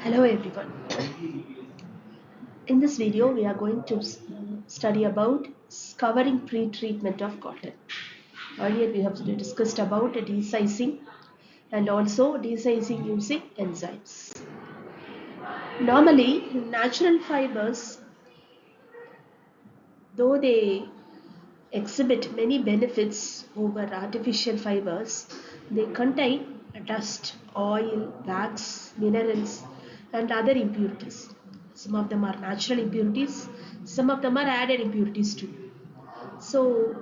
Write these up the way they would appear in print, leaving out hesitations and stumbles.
Hello everyone. In this video we are going to study about scouring pre-treatment of cotton. Earlier we have discussed about desizing and also desizing using enzymes. Normally natural fibers, though they exhibit many benefits over artificial fibers, they contain dust, oil, wax, minerals and other impurities. Some of them are natural impurities, some of them are added impurities too. So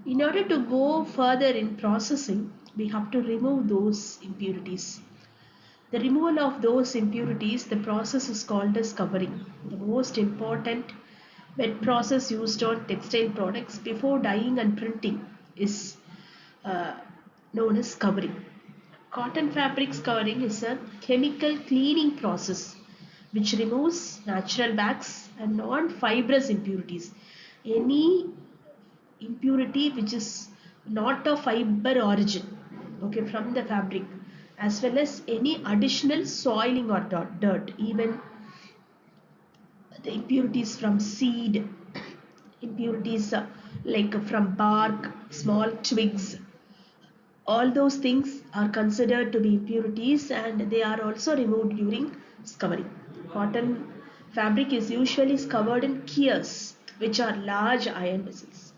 in order to go further in processing, we have to remove those impurities. The removal of those impurities, the process is called as covering. The most important wet process used on textile products before dyeing and printing is uh, known as covering. Cotton fabric scouring is a chemical cleaning process which removes natural wax and non-fibrous impurities. Any impurity which is not of fiber origin, okay, from the fabric, as well as any additional soiling or dirt, even the impurities from seed, impurities like from bark, small twigs, all those things are considered to be impurities and they are also removed during scouring. Cotton fabric is usually scoured in kears, which are large iron vessels.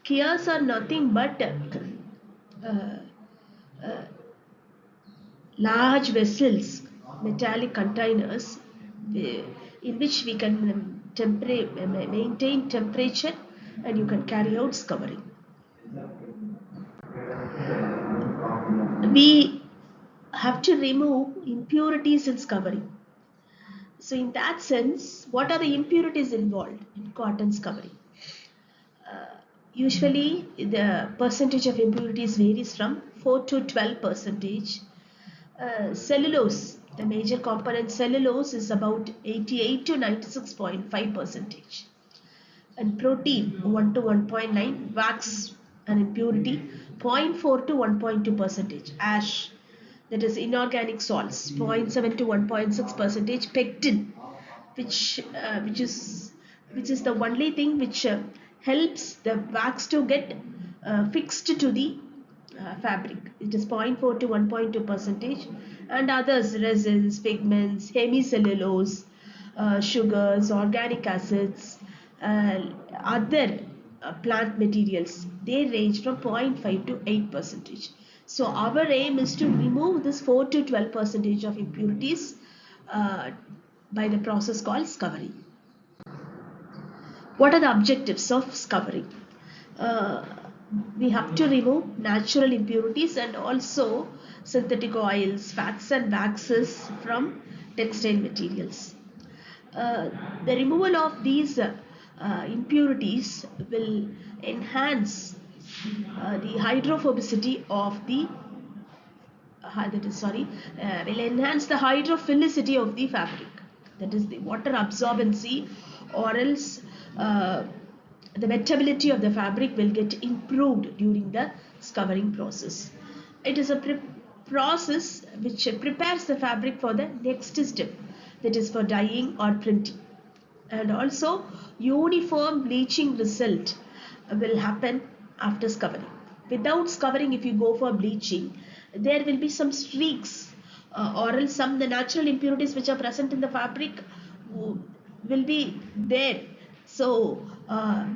Kears are nothing but uh, uh, large vessels, metallic containers, in which we can maintain temperature and you can carry out scouring. We have to remove impurities in scouring. So in that sense, what are the impurities involved in cotton scouring? Usually the percentage of impurities varies from 4 to 12 percentage. Cellulose, the major component cellulose, is about 88 to 96.5 percentage, and protein 1 to 1.9, wax an impurity 0.4 to 1.2 percentage, ash, that is inorganic salts 0.7 to 1.6 percentage, pectin, which is the only thing which helps the wax to get fixed to the fabric. It is 0.4 to 1.2 percentage, and others resins, pigments, hemicellulose, sugars, organic acids, uh, other plant materials, they range from 0.5 to 8 percentage. So our aim is to remove this 4 to 12 percentage of impurities uh, by the process called scouring. What are the objectives of scouring? Uh, we have to remove natural impurities and also synthetic oils, fats and waxes from textile materials. Uh, the removal of these impurities will enhance the hydrophobicity of the will enhance the hydrophilicity of the fabric, that is the water absorbency, or else uh, the wettability of the fabric will get improved during the scouring process. It is a process which prepares the fabric for the next step, that is for dyeing or printing. And also uniform bleaching result will happen after scouring. Without scouring, if you go for bleaching, there will be some streaks or else some the natural impurities which are present in the fabric will be there. So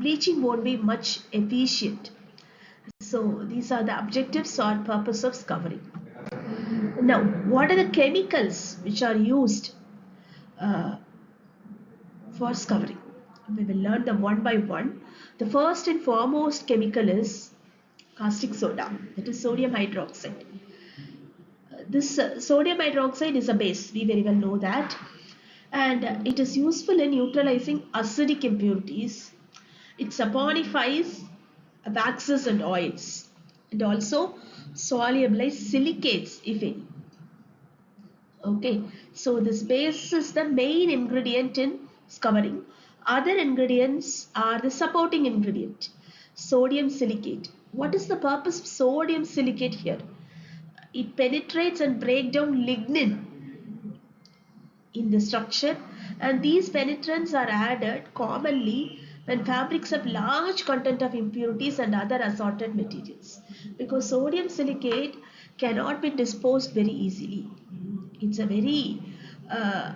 bleaching won't be much efficient. So these are the objectives or purpose of scouring. Now, what are the chemicals which are used uh, for scouring? We will learn them one by one. The first and foremost chemical is caustic soda, that is sodium hydroxide. This sodium hydroxide is a base, we very well know that, and it is useful in neutralizing acidic impurities. It saponifies waxes and oils, and also solubilize silicates, if any. Okay, so this base is the main ingredient in scouring. Other ingredients are the supporting ingredient, sodium silicate. What is the purpose of sodium silicate here? It penetrates and breaks down lignin. in the structure, and these penetrants are added commonly when fabrics have large content of impurities and other assorted materials, because sodium silicate cannot be disposed very easily. It's a very uh,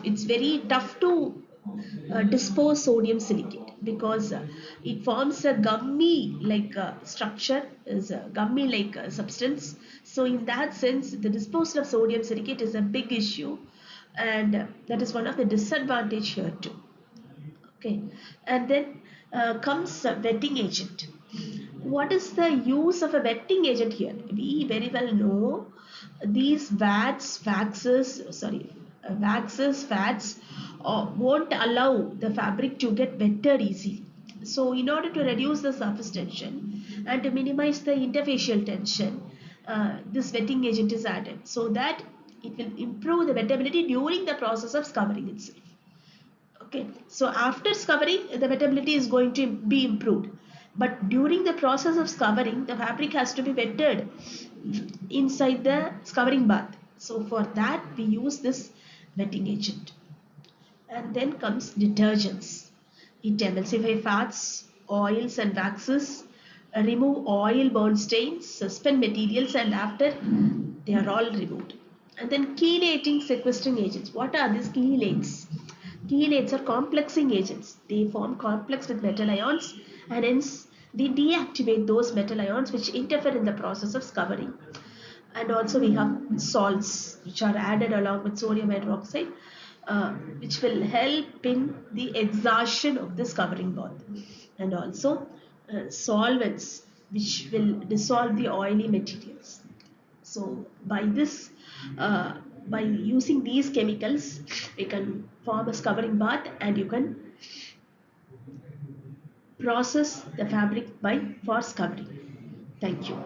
it's very tough to dispose sodium silicate, because it forms a gummy like structure, is a gummy like substance. So in that sense, the disposal of sodium silicate is a big issue, and that is one of the disadvantage here too. Okay, and then comes a wetting agent. What is the use of a wetting agent here? We very well know these waxes, fats won't allow the fabric to get wetted easily. So in order to reduce the surface tension and to minimize the interfacial tension, this wetting agent is added so that it will improve the wettability during the process of scouring itself. Okay, so after scouring, the wettability is going to be improved, but during the process of scouring, the fabric has to be wetted inside the scouring bath. So for that we use this wetting agent. And then comes detergents. It emulsify fats, oils and waxes, remove oil borne stains, suspend materials, and after they are all removed. And then chelating sequestering agents. What are these chelates? Chelates are complexing agents. They form complex with metal ions, and hence they deactivate those metal ions which interfere in the process of scouring. And also we have salts which are added along with sodium hydroxide, which will help in the exhaustion of this covering bath, and also solvents which will dissolve the oily materials. So by this, uh, by using these chemicals, we can form a covering bath, and you can process the fabric by for covering. Thank you.